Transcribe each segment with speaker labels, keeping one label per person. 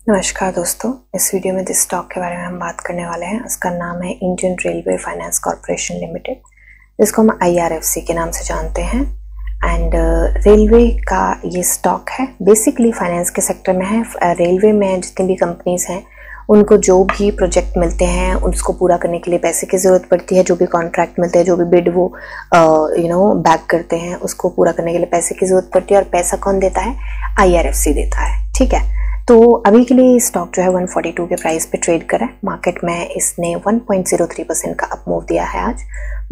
Speaker 1: नमस्कार दोस्तों, इस वीडियो में जिस स्टॉक के बारे में हम बात करने वाले हैं उसका नाम है Indian railway finance corporation limited, जिसको हम IRFC के नाम से जानते हैं। एंड रेलवे का ये स्टॉक है, बेसिकली फाइनेंस के सेक्टर में है। रेलवे में जितनी भी कंपनीज हैं उनको जो भी प्रोजेक्ट मिलते हैं उसको पूरा करने के लिए पैसे की ज़रूरत पड़ती है। जो भी कॉन्ट्रैक्ट मिलते हैं, जो भी बिड वो बैक करते हैं, उसको पूरा करने के लिए पैसे की ज़रूरत पड़ती है। और पैसा कौन देता है? IRFC देता है। ठीक है, तो अभी के लिए स्टॉक जो है 142 के प्राइस पे ट्रेड कर रहा है। मार्केट में इसने 1.03% का अप मूव दिया है आज।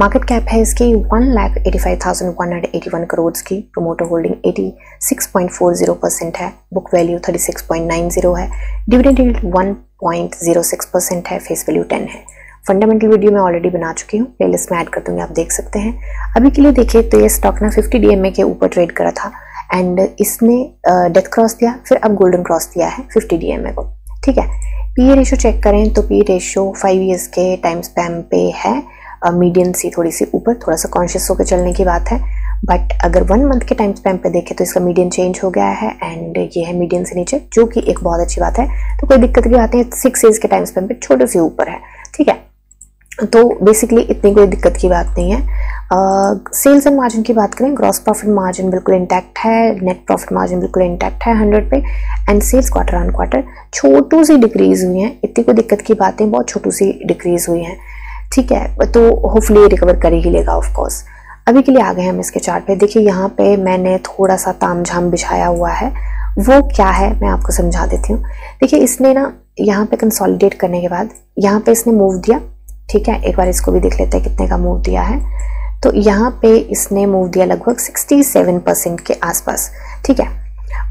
Speaker 1: मार्केट कैप है इसकी 1,85,181 करोड़ की। प्रोमोटर होल्डिंग 86.40% है। बुक वैल्यू 36.90 है। डिविडेंड यील्ड 1.06% है। फेस वैल्यू 10 है। फंडामेंटल वीडियो मैं ऑलरेडी बना चुकी हूँ, प्लेलिस्ट में ऐड कर दूंगी, आप देख सकते हैं। अभी के लिए देखिए तो ये स्टॉक ना 50 DMA के ऊपर ट्रेड करा था एंड इसने डेथ क्रॉस दिया, फिर अब गोल्डन क्रॉस दिया है 50 DMA को। ठीक है, पीए रेशियो चेक करें तो पीए रेशियो 5 ईयर्स के टाइम स्पैम पे है। मीडियन सी थोड़ी सी ऊपर, थोड़ा सा कॉन्शियस होकर चलने की बात है। बट अगर 1 मंथ के टाइम स्पैम पे देखें तो इसका मीडियन चेंज हो गया है एंड ये है मीडियन से नीचे, जो कि एक बहुत अच्छी बात है। तो कोई दिक्कत की बात नहीं है। 6 ईयर्स के टाइम स्पैम पे छोटे से ऊपर है। ठीक है, तो बेसिकली इतनी कोई दिक्कत की बात नहीं है। सेल्स एंड मार्जिन की बात करें, ग्रॉस प्रॉफिट मार्जिन बिल्कुल इंटैक्ट है, नेट प्रॉफिट मार्जिन बिल्कुल इंटैक्ट है 100 पे। And sales quarter on quarter छोटू सी डिक्रीज हुई है। इतनी कोई दिक्कत की बात नहीं, बहुत छोटू सी डिक्रीज हुई है। ठीक है, तो होपफुली रिकवर कर ही लेगा ऑफ कोर्स। अभी के लिए आ गए हम इसके चार्ट पे। देखिए यहाँ पे मैंने थोड़ा सा तामझाम बिछाया हुआ है, वो क्या है मैं आपको समझा देती हूँ। देखिए इसने ना यहाँ पे कंसोलिडेट करने के बाद यहाँ पे इसने मूव दिया। ठीक है, एक बार इसको भी देख लेते हैं कितने का मूव दिया है। तो यहाँ पे इसने मूव दिया लगभग 67% के आसपास। ठीक है,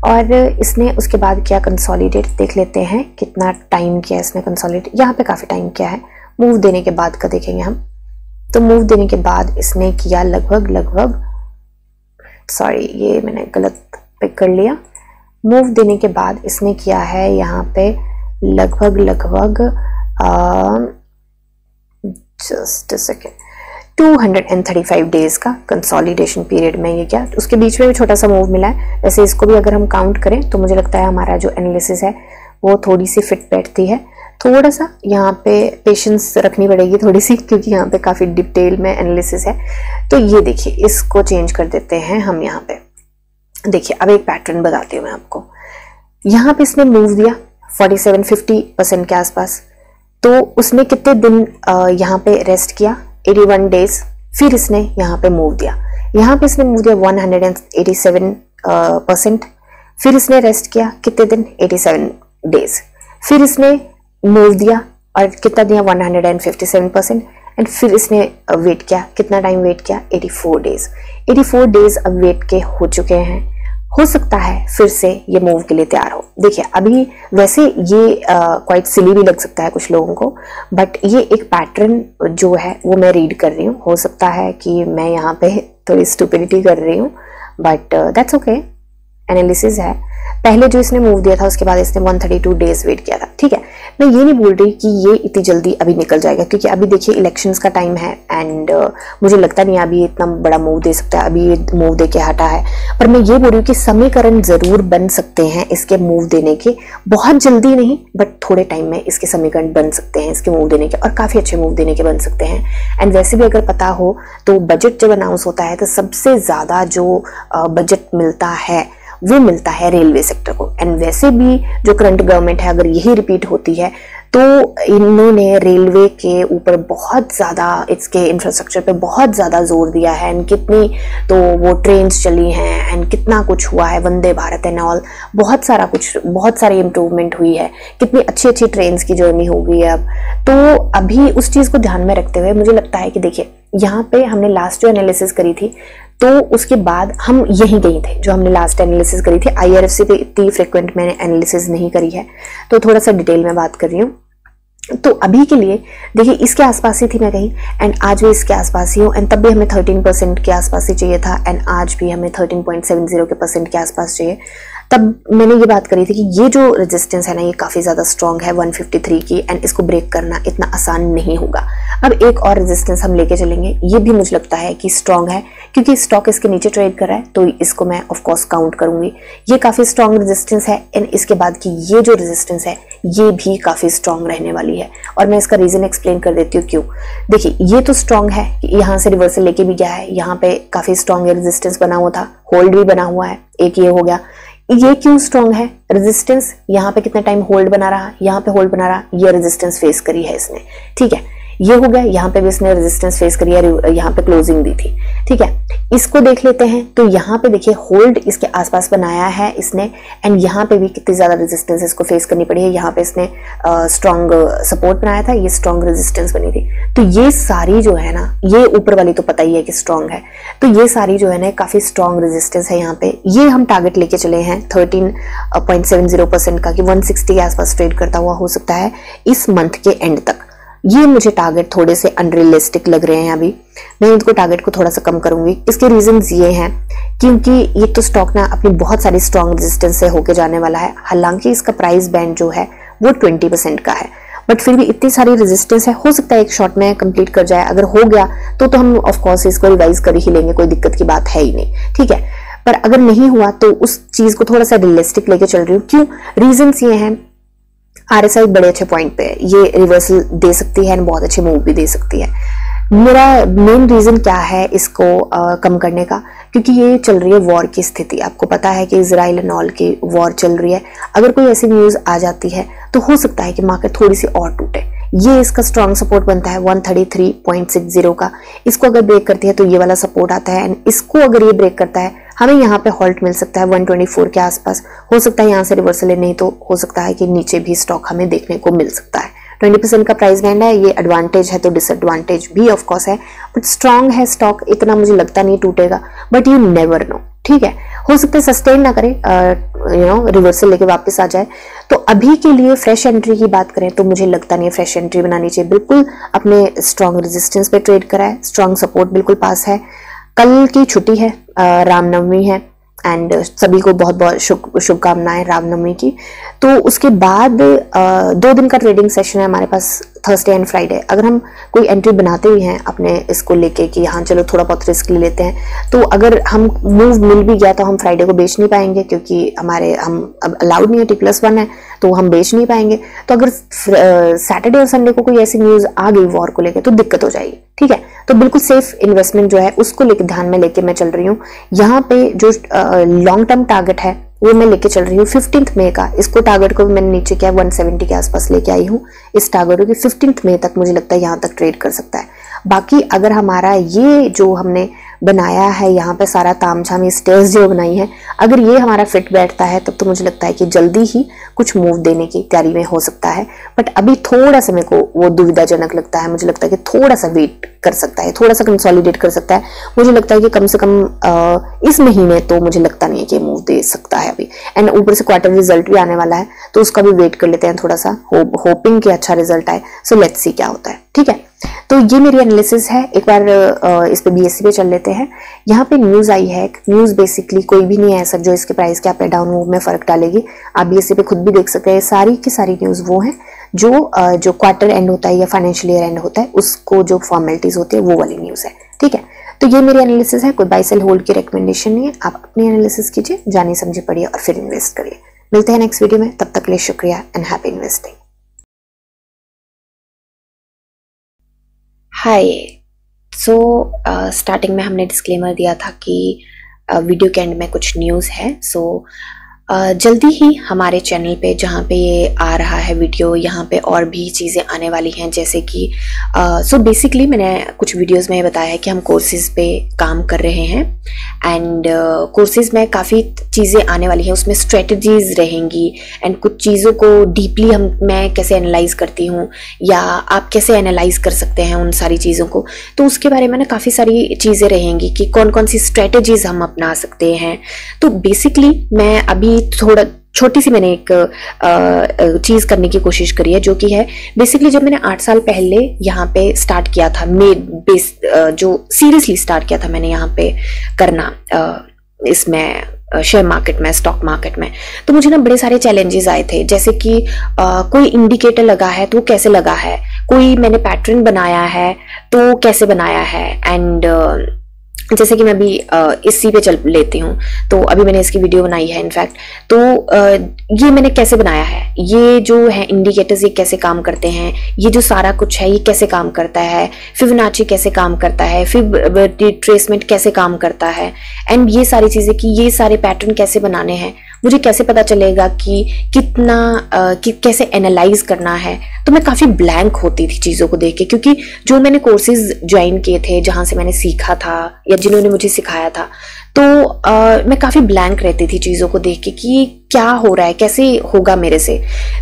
Speaker 1: और इसने उसके बाद किया कंसोलिडेट। देख लेते हैं कितना टाइम किया इसने कंसोलिडेट। यहाँ पे काफ़ी टाइम किया है। मूव देने के बाद का देखेंगे हम, तो मूव देने के बाद इसने किया लगभग सॉरी ये मैंने गलत पिक कर लिया। मूव देने के बाद इसने किया है यहाँ पे लगभग जस्ट अ सेकेंड 235 डेज का कंसोलिडेशन पीरियड में ये क्या, उसके बीच में भी छोटा सा मूव मिला है। वैसे इसको भी अगर हम काउंट करें तो मुझे लगता है हमारा जो एनालिसिस है वो थोड़ी सी फिट बैठती है। थोड़ा सा यहाँ पे पेशेंस रखनी पड़ेगी थोड़ी सी, क्योंकि यहाँ पे काफ़ी डिटेल में एनालिसिस है। तो ये देखिए, इसको चेंज कर देते हैं हम। यहाँ पे देखिए, अब एक पैटर्न बताती हूँ मैं आपको। यहाँ पे इसने मूव दिया 47-50% के आसपास। तो उसने कितने दिन यहाँ पे रेस्ट किया? 81 डेज। फिर इसने यहाँ पे मूव दिया। यहाँ पे इसने मूव दिया 187%। फिर इसने रेस्ट किया कितने दिन? 87 डेज। फिर इसने मूव दिया और कितना दिया? 157%। एंड फिर इसने वेट किया, कितना टाइम वेट किया? 84 डेज। 84 डेज अब वेट के हो चुके हैं। हो सकता है फिर से ये मूव के लिए तैयार हो। देखिए अभी वैसे ये क्वाइट सिली भी लग सकता है कुछ लोगों को, बट ये एक पैटर्न जो है वो मैं रीड कर रही हूँ। हो सकता है कि मैं यहाँ पे थोड़ी स्टुपिडिटी कर रही हूँ, बट दैट्स ओके, एनालिसिस है। पहले जो इसने मूव दिया था उसके बाद इसने 132 डेज वेट किया था। ठीक है, मैं ये नहीं बोल रही कि ये इतनी जल्दी अभी निकल जाएगा, क्योंकि अभी देखिए इलेक्शंस का टाइम है एंड मुझे लगता नहीं अभी इतना बड़ा मूव दे सकता है। अभी ये मूव दे के हटा है, पर मैं ये बोल रही हूँ कि समीकरण जरूर बन सकते हैं इसके मूव देने के। बहुत जल्दी नहीं, बट थोड़े टाइम में इसके समीकरण बन सकते हैं इसके मूव देने के, और काफ़ी अच्छे मूव देने के बन सकते हैं। एंड वैसे भी अगर पता हो तो बजट जब अनाउंस होता है तो सबसे ज़्यादा जो बजट मिलता है वो मिलता है रेलवे सेक्टर को। एंड वैसे भी जो करंट गवर्नमेंट है, अगर यही रिपीट होती है तो इन्होंने रेलवे के ऊपर बहुत ज़्यादा, इसके इंफ्रास्ट्रक्चर पे बहुत ज़्यादा जोर दिया है। एंड कितनी तो वो ट्रेन्स चली हैं एंड कितना कुछ हुआ है, वंदे भारत एंड ऑल, बहुत सारा कुछ, बहुत सारी इम्प्रूवमेंट हुई है। कितनी अच्छी अच्छी ट्रेन्स की जर्नी हो गई है अब। तो अभी उस चीज़ को ध्यान में रखते हुए मुझे लगता है कि देखिए यहाँ पे हमने लास्ट जो एनालिसिस करी थी तो उसके बाद हम यहीं गए थे। जो हमने लास्ट एनालिसिस करी थी IRFC पे इतनी फ्रिक्वेंट मैंने एनालिसिस नहीं करी है, तो थोड़ा सा डिटेल में बात कर रही हूँ। तो अभी के लिए देखिए इसके आसपास ही थी मैं कहीं, एंड आज भी इसके आसपास ही हूँ। एंड तब भी हमें 13% के आसपास ही चाहिए था, एंड आज भी हमें 13.70% के आसपास चाहिए। तब मैंने ये बात करी थी कि ये जो रेजिस्टेंस है ना ये काफी ज्यादा स्ट्रॉन्ग है 153 की, एंड इसको ब्रेक करना इतना आसान नहीं होगा। अब एक और रेजिस्टेंस हम लेके चलेंगे, ये भी मुझे लगता है कि स्ट्रॉन्ग है क्योंकि स्टॉक इसके नीचे ट्रेड कर रहा है, तो इसको मैं ऑफ कोर्स काउंट करूंगी। ये काफी स्ट्रॉन्ग रेजिस्टेंस है, एंड इसके बाद की ये जो रेजिस्टेंस है ये भी काफी स्ट्रॉन्ग रहने वाली है, और मैं इसका रीजन एक्सप्लेन कर देती हूँ क्यों। देखिए ये तो स्ट्रॉन्ग है, यहाँ से रिवर्सल लेके भी गया है, यहाँ पे काफी स्ट्रॉन्ग रेजिस्टेंस बना हुआ था, होल्ड भी बना हुआ है, एक ये हो गया। ये क्यों स्ट्रॉन्ग है रेजिस्टेंस, यहाँ पे कितना टाइम होल्ड बना रहा, यहाँ पे होल्ड बना रहा, ये रेजिस्टेंस फेस करी है इसने, ठीक है, ये हो गया। यहाँ पे भी इसने रेजिस्टेंस फेस करी है, यहाँ पे क्लोजिंग दी थी, ठीक है। इसको देख लेते हैं, तो यहाँ पे देखिए होल्ड इसके आसपास बनाया है इसने, एंड यहाँ पे भी कितनी ज्यादा रेजिस्टेंस इसको फेस करनी पड़ी है। यहाँ पे इसने स्ट्रॉन्ग सपोर्ट बनाया था, ये स्ट्रॉन्ग रेजिस्टेंस बनी थी। तो ये सारी जो है ना, ये ऊपर वाली तो पता ही है कि स्ट्रॉन्ग है, तो ये सारी जो है ना काफी स्ट्रॉन्ग रेजिस्टेंस है यहाँ पे। ये हम टारगेट लेके चले हैं 13.70% का, कि 160 के आसपास ट्रेड करता हुआ हो सकता है इस मंथ के एंड तक। ये मुझे टारगेट थोड़े से अनरियलिस्टिक लग रहे हैं, अभी मैं इनको टारगेट को थोड़ा सा कम करूंगी। इसके रीजंस ये हैं क्योंकि ये तो स्टॉक ना अपनी बहुत सारी स्ट्रॉन्ग रेजिस्टेंस से होके जाने वाला है, हालांकि इसका प्राइस बैंड जो है वो 20% का है, बट फिर भी इतनी सारी रेजिस्टेंस है, हो सकता है एक शॉट में कंप्लीट कर जाए। अगर हो गया तो हम ऑफ कोर्स इसको रिवाइज कर ही लेंगे, कोई दिक्कत की बात है ही नहीं, ठीक है। पर अगर नहीं हुआ तो उस चीज को थोड़ा सा रियलिस्टिक लेके चल रही हूँ। क्यों? रीजंस ये हैं, RSI बड़े अच्छे पॉइंट पे है, ये रिवर्सल दे सकती है, बहुत अच्छे मूव भी दे सकती है। मेरा मेन रीजन क्या है इसको कम करने का, क्योंकि ये चल रही है वॉर की स्थिति। आपको पता है कि इजराइल एंड ऑल की वॉर चल रही है। अगर कोई ऐसी न्यूज आ जाती है तो हो सकता है कि मार्केट थोड़ी सी और टूटे। ये इसका स्ट्रॉन्ग सपोर्ट बनता है 133.60 का, इसको अगर ब्रेक करती है तो ये वाला सपोर्ट आता है, एंड इसको अगर ये ब्रेक करता है हमें यहाँ पे हॉल्ट मिल सकता है 124 के आसपास। हो सकता है यहाँ से रिवर्सल है, नहीं तो हो सकता है कि नीचे भी स्टॉक हमें देखने को मिल सकता है। 20% का प्राइस बैंड है, ये एडवांटेज है तो डिसएडवांटेज भी ऑफ कोर्स है, बट स्ट्रॉन्ग है स्टॉक, इतना मुझे लगता नहीं टूटेगा, बट यू नेवर नो, ठीक है। हो सकता है सस्टेन ना करे, रिवर्सल लेके वापस आ जाए। तो अभी के लिए फ्रेश एंट्री की बात करें तो मुझे लगता नहीं है फ्रेश एंट्री बनानी चाहिए। बिल्कुल अपने स्ट्रॉन्ग रेजिस्टेंस पे ट्रेड करा है, स्ट्रॉन्ग सपोर्ट बिल्कुल पास है। कल की छुट्टी है, रामनवमी है, एंड सभी को बहुत बहुत शुभकामनाएं रामनवमी की। तो उसके बाद 2 दिन का ट्रेडिंग सेशन है हमारे पास, थर्सडे एंड फ्राइडे। अगर हम कोई एंट्री बनाते ही हैं अपने इसको लेके कि हाँ चलो थोड़ा बहुत रिस्क ले लेते हैं, तो अगर हम मूव मिल भी गया तो हम फ्राइडे को बेच नहीं पाएंगे, क्योंकि हम अब अलाउड नहीं है, T+1 है, तो हम बेच नहीं पाएंगे। तो अगर सैटरडे और संडे को कोई ऐसी न्यूज आ गई वॉर को लेकर तो दिक्कत हो जाएगी, ठीक है। तो बिल्कुल सेफ इन्वेस्टमेंट जो है उसको लेकर ध्यान में लेके मैं चल रही हूँ। यहाँ पे जो लॉन्ग टर्म टारगेट है वो मैं लेके चल रही हूँ 15 मई का। इसको टारगेट को मैंने नीचे किया 170 के आसपास लेके आई हूँ। इस टारगेट को 15 मई तक मुझे लगता है यहाँ तक ट्रेड कर सकता है। बाकी अगर हमारा ये जो हमने बनाया है यहाँ पे सारा तामझाम, ये स्टेयर्स जो बनाई है, अगर ये हमारा फिट बैठता है तब तो मुझे लगता है कि जल्दी ही कुछ मूव देने की तैयारी में हो सकता है। बट अभी थोड़ा सा मेरे को वो दुविधाजनक लगता है। मुझे लगता है कि थोड़ा सा वेट कर सकता है, थोड़ा सा कंसोलिडेट कर सकता है। मुझे लगता है कि कम से कम इस महीने तो मुझे लगता नहीं है कि मूव दे सकता है अभी। एंड ऊपर से क्वार्टर रिजल्ट भी आने वाला है, तो उसका भी वेट कर लेते हैं थोड़ा सा, होपिंग कि अच्छा रिजल्ट आए। सो लेट्स सी क्या होता है, ठीक है। तो ये मेरी एनालिसिस है। एक बार इस पे BSE पे चल लेते हैं। यहाँ पे न्यूज आई है, न्यूज बेसिकली कोई भी नहीं है ऐसा जो इसके प्राइस के अप डाउन मूव में फर्क डालेगी। आप BSE पे खुद भी देख सकते हैं, सारी की सारी न्यूज वो है जो क्वार्टर एंड होता है या फाइनेंशियल ईयर एंड होता है, उसको जो फॉर्मेलिटीज होती है वो वाली न्यूज है, ठीक है। तो ये मेरी एनालिसिस है, कोई बाय सेल होल्ड की रिकमेंडेशन नहीं है। आप अपनी एनालिसिस कीजिए, जानी समझी पढ़िए और फिर इन्वेस्ट करिए। मिलते हैं नेक्स्ट वीडियो में, तब तक के लिए शुक्रिया and happy investing. Hi, so starting में हमने डिस्क्लेमर दिया था कि वीडियो के एंड में कुछ न्यूज़ है। सो जल्दी ही हमारे चैनल पे जहाँ पे ये आ रहा है वीडियो, यहाँ पे और भी चीज़ें आने वाली हैं, जैसे कि सो बेसिकली मैंने कुछ वीडियोस में बताया है कि हम कोर्सेज पे काम कर रहे हैं। एंड कोर्सेज में काफ़ी चीज़ें आने वाली हैं, उसमें स्ट्रेटजीज रहेंगी एंड कुछ चीज़ों को डीपली मैं कैसे एनालाइज करती हूँ या आप कैसे एनालाइज कर सकते हैं उन सारी चीज़ों को, तो उसके बारे में ना काफ़ी सारी चीज़ें रहेंगी कि कौन कौन सी स्ट्रेटजीज हम अपना सकते हैं। तो बेसिकली मैं अभी थोड़ा छोटी सी मैंने एक चीज करने की कोशिश करी है, जो कि है बेसिकली जब मैंने 8 साल पहले यहाँ पे स्टार्ट किया था, जो सीरियसली स्टार्ट किया था मैंने यहाँ पे करना, इसमें शेयर मार्केट में, स्टॉक मार्केट में। तो मुझे ना बड़े सारे चैलेंजेस आए थे, जैसे कि कोई इंडिकेटर लगा है तो कैसे लगा है, कोई मैंने पैटर्न बनाया है तो कैसे बनाया है, एंड जैसे कि मैं अभी इसी पे चल लेती हूँ, तो अभी मैंने इसकी वीडियो बनाई है इनफैक्ट, तो ये मैंने कैसे बनाया है, ये जो है इंडिकेटर्स ये कैसे काम करते हैं, ये जो सारा कुछ है ये कैसे काम करता है, फिबोनाची कैसे काम करता है, फिब ट्रेसमेंट कैसे काम करता है, एंड ये सारी चीजें कि ये सारे पैटर्न कैसे बनाने हैं, मुझे कैसे पता चलेगा कि कितना कैसे एनालाइज करना है। तो मैं काफी ब्लैंक होती थी चीजों को देख के, क्योंकि जो मैंने कोर्सेज ज्वाइन किए थे जहां से मैंने सीखा था या जिन्होंने मुझे सिखाया था, तो मैं काफी ब्लैंक रहती थी चीजों को देख के कि क्या हो रहा है, कैसे होगा मेरे से।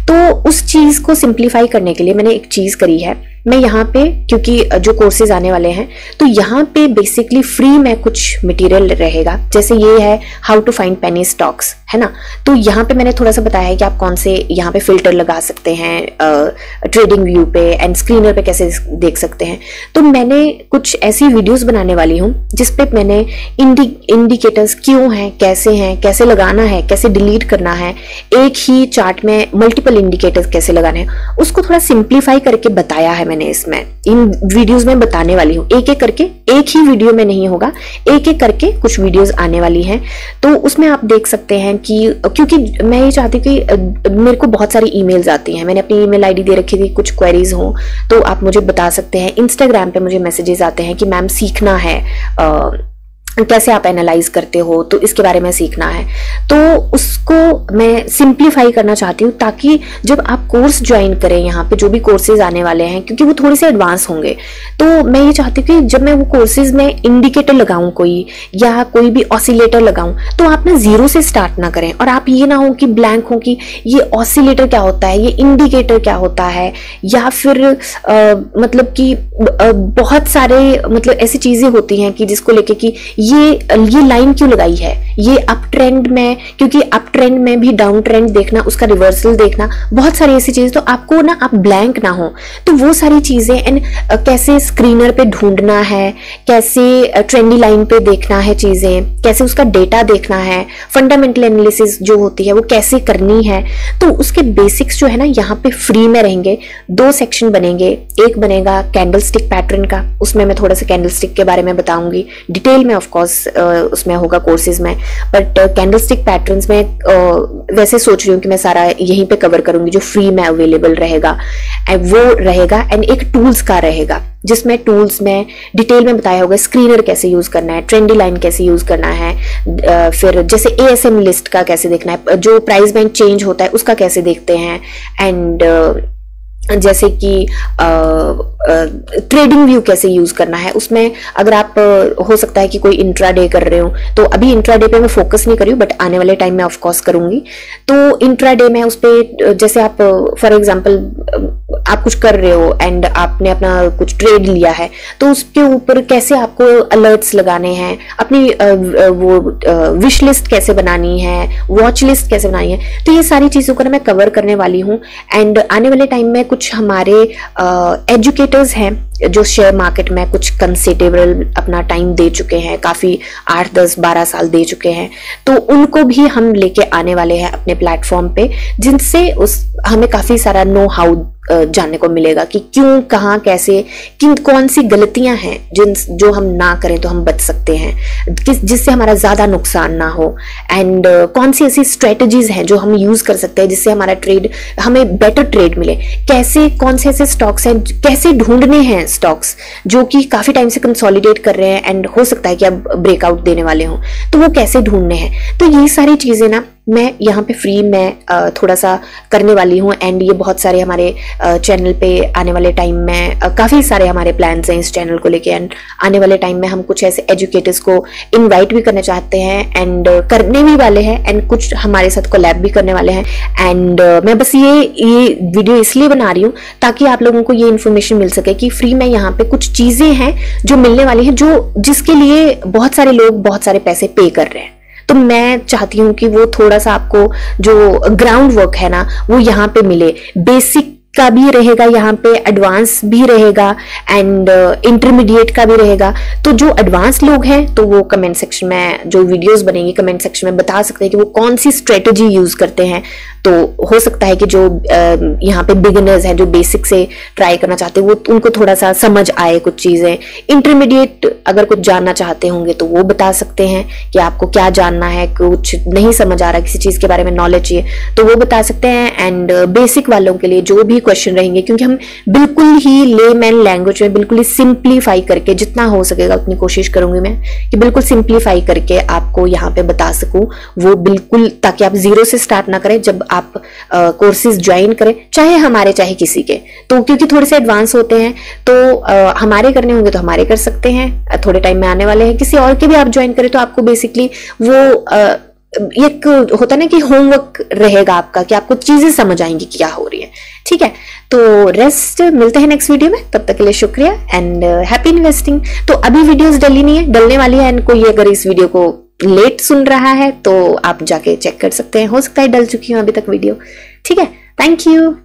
Speaker 1: तो उस चीज को सिंप्लीफाई करने के लिए मैंने एक चीज करी है, मैं यहाँ पे, क्योंकि जो कोर्सेज आने वाले हैं तो यहाँ पे बेसिकली फ्री में कुछ मटेरियल रहेगा, जैसे ये है how to find penny stocks, है ना। तो यहाँ पे मैंने थोड़ा सा बताया है कि आप कौन से यहाँ पे फिल्टर लगा सकते हैं ट्रेडिंग व्यू पे एंड स्क्रीनर पे कैसे देख सकते हैं। तो मैंने कुछ ऐसी वीडियोस बनाने वाली हूँ जिसपे मैंने इंडिकेटर्स क्यों हैं, कैसे लगाना है, कैसे डिलीट करना है, एक ही चार्ट में मल्टीपल इंडिकेटर्स कैसे लगाने हैं, उसको थोड़ा सिंप्लीफाई करके बताया है मैंने इसमें, इन वीडियोस में बताने वाली हूँ। एक एक करके, एक ही वीडियो में नहीं होगा, एक एक करके कुछ वीडियोस आने वाली हैं। तो उसमें आप देख सकते हैं कि, क्योंकि मैं ये चाहती हूँ कि मेरे को बहुत सारी ईमेल्स आती हैं, मैंने अपनी ईमेल आईडी दे रखी थी, कुछ क्वेरीज हो तो आप मुझे बता सकते हैं। इंस्टाग्राम पे मुझे मैसेजेस आते हैं कि मैम सीखना है, कैसे आप एनालाइज करते हो, तो इसके बारे में सीखना है। तो उसको मैं सिंप्लीफाई करना चाहती हूँ ताकि जब आप कोर्स ज्वाइन करें, यहाँ पे जो भी कोर्सेज आने वाले हैं, क्योंकि वो थोड़े से एडवांस होंगे, तो मैं ये चाहती हूँ कि जब मैं वो कोर्सेज में इंडिकेटर लगाऊं कोई, या कोई भी ऑसिलेटर लगाऊं, तो आप ना जीरो से स्टार्ट ना करें, और आप ये ना हो कि ब्लैंक हो कि ये ऑसिलेटर क्या होता है, ये इंडिकेटर क्या होता है, या फिर मतलब कि बहुत सारे मतलब ऐसी चीजें होती हैं कि जिसको लेके कि ये लाइन क्यों लगाई है, ये अप ट्रेंड में, क्योंकि अप ट्रेंड में भी डाउन ट्रेंड देखना, उसका रिवर्सल देखना, बहुत सारी ऐसी चीजें, तो आपको ना आप ब्लैंक ना हो, तो वो सारी चीजें एंड कैसे स्क्रीनर पे ढूंढना है, कैसे ट्रेंडी लाइन पे देखना है चीजें, कैसे उसका डेटा देखना है, फंडामेंटल एनालिसिस जो होती है वो कैसे करनी है, तो उसके बेसिक्स जो है ना यहाँ पे फ्री में रहेंगे। 2 सेक्शन बनेंगे, एक बनेगा कैंडलस्टिक पैटर्न का, उसमें मैं थोड़ा सा कैंडलस्टिक के बारे में बताऊंगी डिटेल में, ऑफ कोर्स उसमें होगा कोर्सेज में, बट कैंडलस्टिक पैटर्न्स में वैसे सोच रही हूँ कि मैं सारा यहीं पे कवर करूंगी, जो फ्री में अवेलेबल रहेगा वो रहेगा, एंड एक टूल्स का रहेगा जिसमें टूल्स में डिटेल में बताया होगा स्क्रीनर कैसे यूज करना है, ट्रेंडी लाइन कैसे यूज करना है, फिर जैसे ASM लिस्ट का कैसे देखना है, जो प्राइस बैंड चेंज होता है उसका कैसे देखते हैं, एंड जैसे कि ट्रेडिंग व्यू कैसे यूज करना है। उसमें अगर आप हो सकता है कि कोई इंट्राडे कर रहे हो, तो अभी इंट्राडे पे मैं फोकस नहीं कर रही हूँ, बट आने वाले टाइम में ऑफ कोर्स करूंगी। तो इंट्राडे में उस पे जैसे आप फॉर एग्जांपल आप कुछ कर रहे हो एंड आपने अपना कुछ ट्रेड लिया है, तो उसके ऊपर कैसे आपको अलर्ट्स लगाने हैं, अपनी वो विश लिस्ट कैसे बनानी है, वॉच लिस्ट कैसे बनानी है, तो ये सारी चीजों को ना मैं कवर करने वाली हूँ। एंड आने वाले टाइम में कुछ हमारे एजुकेटर्स हैं जो शेयर मार्केट में कुछ कंसिडरेबल अपना टाइम दे चुके हैं, काफी 8, 10, 12 साल दे चुके हैं, तो उनको भी हम लेके आने वाले हैं अपने प्लेटफॉर्म पे, जिनसे हमें काफी सारा नो हाउ जानने को मिलेगा कि क्यों, कहाँ, कैसे, कौन सी गलतियां हैं जो हम ना करें तो हम बच सकते हैं, जिससे हमारा ज्यादा नुकसान ना हो, एंड कौन सी ऐसी स्ट्रेटजीज हैं जो हम यूज कर सकते हैं जिससे हमारा ट्रेड, हमें बेटर ट्रेड मिले, कैसे, कौन से ऐसे स्टॉक्स हैं, कैसे ढूंढने हैं स्टॉक्स जो कि काफी टाइम से कंसोलिडेट कर रहे हैं एंड हो सकता है कि अब ब्रेकआउट देने वाले हों, तो वो कैसे ढूंढने हैं। तो ये सारी चीजें ना मैं यहाँ पे फ्री में थोड़ा सा करने वाली हूँ, एंड ये बहुत सारे हमारे चैनल पे आने वाले टाइम में काफी सारे हमारे प्लान्स हैं इस चैनल को लेके, एंड आने वाले टाइम में हम कुछ ऐसे एजुकेटर्स को इनवाइट भी करना चाहते हैं एंड करने भी वाले हैं, एंड कुछ हमारे साथ कोलैब भी करने वाले हैं। एंड मैं बस ये वीडियो इसलिए बना रही हूँ ताकि आप लोगों को ये इन्फॉर्मेशन मिल सके कि फ्री में यहाँ पे कुछ चीजें हैं जो मिलने वाली हैं, जो जिसके लिए बहुत सारे लोग बहुत सारे पैसे पे कर रहे हैं। तो मैं चाहती हूँ कि वो थोड़ा सा आपको जो ग्राउंड वर्क है ना वो यहाँ पे मिले, बेसिक का भी रहेगा, यहाँ पे एडवांस भी रहेगा एंड इंटरमीडिएट का भी रहेगा। तो जो एडवांस लोग हैं तो वो कमेंट सेक्शन में जो वीडियोस बनेंगी कमेंट सेक्शन में बता सकते हैं कि वो कौन सी स्ट्रेटजी यूज करते हैं। तो हो सकता है कि जो यहाँ पे बिगिनर्स हैं जो बेसिक से ट्राई करना चाहते हैं वो उनको थोड़ा सा समझ आए कुछ चीजें। इंटरमीडिएट अगर कुछ जानना चाहते होंगे तो वो बता सकते हैं कि आपको क्या जानना है, कुछ नहीं समझ आ रहा किसी चीज के बारे में नॉलेज चाहिए तो वो बता सकते हैं। एंड बेसिक वालों के लिए जो भी क्वेश्चन रहेंगे, क्योंकि हम बिल्कुल ही लेमैन लैंग्वेज में बिल्कुल ही सिंप्लीफाई करके, जितना हो सकेगा उतनी कोशिश करूंगी मैं कि बिल्कुल सिंप्लीफाई करके आपको यहाँ पे बता सकूं वो बिल्कुल, ताकि आप जीरो से स्टार्ट ना करें जब आप कोर्सेज ज्वाइन करें, चाहे हमारे चाहे किसी के। तो क्योंकि थोड़े से एडवांस होते हैं तो हमारे करने होंगे तो हमारे कर सकते हैं, थोड़े टाइम में आने वाले हैं। किसी और के भी आप ज्वाइन करें तो आपको बेसिकली वो एक होता है ना कि होमवर्क रहेगा आपका कि आपको चीजें समझ आएंगी क्या हो रही है। ठीक है, तो रेस्ट मिलते हैं नेक्स्ट वीडियो में, तब तक के लिए शुक्रिया एंड हैप्पी इन्वेस्टिंग। तो अभी वीडियोस डली नहीं है, डलने वाली है एंड कोई अगर इस वीडियो को लेट सुन रहा है तो आप जाके चेक कर सकते हैं, हो सकता है डल चुकी हूं अभी तक वीडियो। ठीक है, थैंक यू।